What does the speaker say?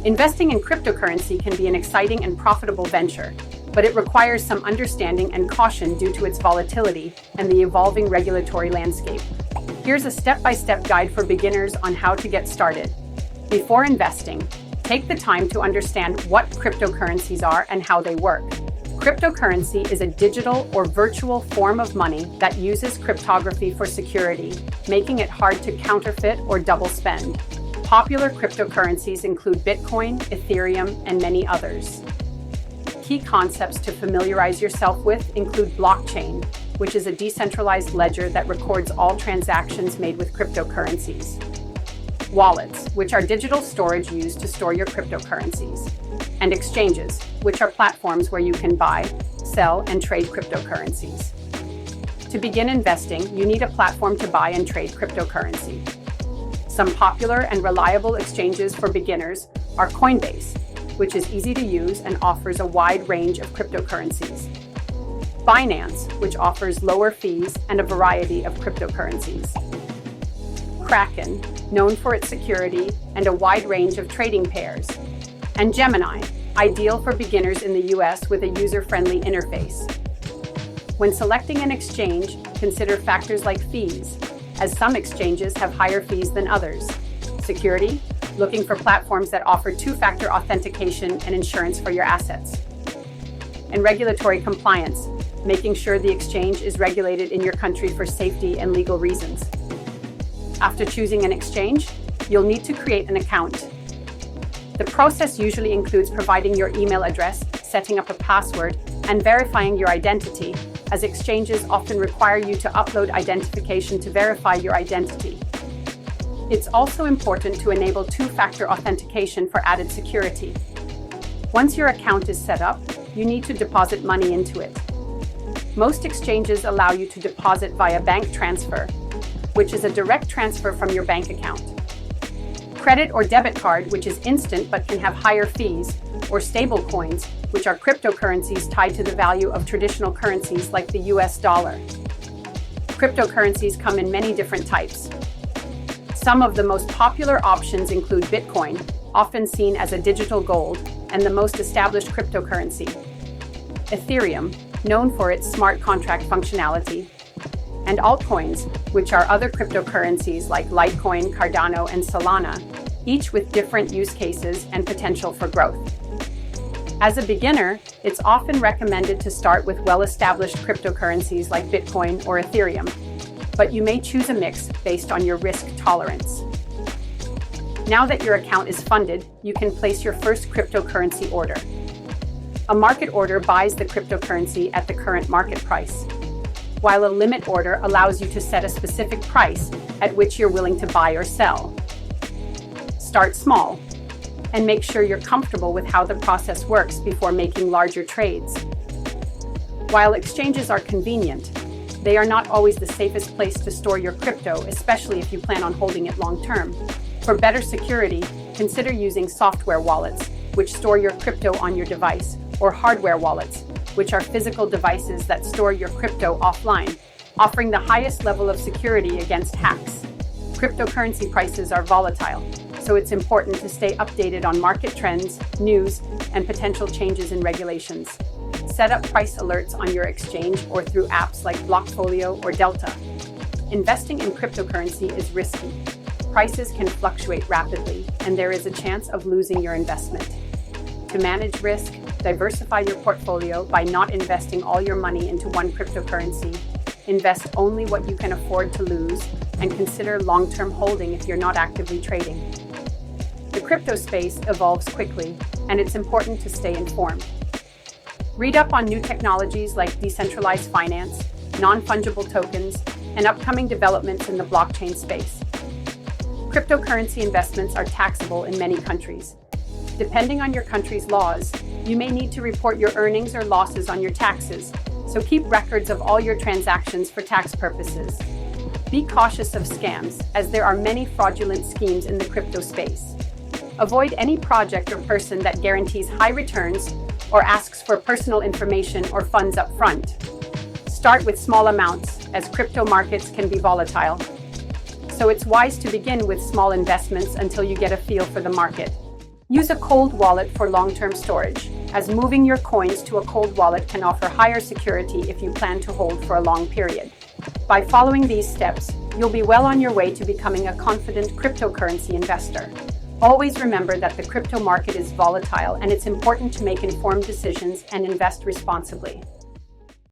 Investing in cryptocurrency can be an exciting and profitable venture, but it requires some understanding and caution due to its volatility and the evolving regulatory landscape. Here's a step-by-step guide for beginners on how to get started. Before investing, take the time to understand what cryptocurrencies are and how they work. Cryptocurrency is a digital or virtual form of money that uses cryptography for security, making it hard to counterfeit or double spend. Popular cryptocurrencies include Bitcoin, Ethereum, and many others. Key concepts to familiarize yourself with include blockchain, which is a decentralized ledger that records all transactions made with cryptocurrencies. Wallets, which are digital storage used to store your cryptocurrencies. And exchanges, which are platforms where you can buy, sell, and trade cryptocurrencies. To begin investing, you need a platform to buy and trade cryptocurrency. Some popular and reliable exchanges for beginners are Coinbase, which is easy to use and offers a wide range of cryptocurrencies. Binance, which offers lower fees and a variety of cryptocurrencies. Kraken, known for its security and a wide range of trading pairs. And Gemini, ideal for beginners in the US with a user-friendly interface. When selecting an exchange, consider factors like fees, as some exchanges have higher fees than others. Security, looking for platforms that offer two-factor authentication and insurance for your assets. And regulatory compliance, making sure the exchange is regulated in your country for safety and legal reasons. After choosing an exchange, you'll need to create an account. The process usually includes providing your email address, setting up a password, and verifying your identity, as exchanges often require you to upload identification to verify your identity. It's also important to enable two-factor authentication for added security. Once your account is set up, you need to deposit money into it. Most exchanges allow you to deposit via bank transfer, which is a direct transfer from your bank account. Credit or debit card, which is instant but can have higher fees, or stable coins, which are cryptocurrencies tied to the value of traditional currencies like the US dollar. Cryptocurrencies come in many different types. Some of the most popular options include Bitcoin, often seen as a digital gold, and the most established cryptocurrency. Ethereum, known for its smart contract functionality, and altcoins, which are other cryptocurrencies like Litecoin, Cardano, and Solana, each with different use cases and potential for growth. As a beginner, it's often recommended to start with well-established cryptocurrencies like Bitcoin or Ethereum, but you may choose a mix based on your risk tolerance. Now that your account is funded, you can place your first cryptocurrency order. A market order buys the cryptocurrency at the current market price, while a limit order allows you to set a specific price at which you're willing to buy or sell. Start small, and make sure you're comfortable with how the process works before making larger trades. While exchanges are convenient, they are not always the safest place to store your crypto, especially if you plan on holding it long term. For better security, consider using software wallets, which store your crypto on your device, or hardware wallets, which are physical devices that store your crypto offline, offering the highest level of security against hacks. Cryptocurrency prices are volatile, so it's important to stay updated on market trends, news, and potential changes in regulations. Set up price alerts on your exchange or through apps like Blockfolio or Delta. Investing in cryptocurrency is risky. Prices can fluctuate rapidly, and there is a chance of losing your investment. To manage risk, diversify your portfolio by not investing all your money into one cryptocurrency. Invest only what you can afford to lose, and consider long-term holding if you're not actively trading. The crypto space evolves quickly, and it's important to stay informed. Read up on new technologies like decentralized finance, non-fungible tokens, and upcoming developments in the blockchain space. Cryptocurrency investments are taxable in many countries. Depending on your country's laws, you may need to report your earnings or losses on your taxes, so keep records of all your transactions for tax purposes. Be cautious of scams, as there are many fraudulent schemes in the crypto space. Avoid any project or person that guarantees high returns or asks for personal information or funds up front. Start with small amounts, as crypto markets can be volatile. So it's wise to begin with small investments until you get a feel for the market. Use a cold wallet for long-term storage, as moving your coins to a cold wallet can offer higher security if you plan to hold for a long period. By following these steps, you'll be well on your way to becoming a confident cryptocurrency investor. Always remember that the crypto market is volatile and it's important to make informed decisions and invest responsibly.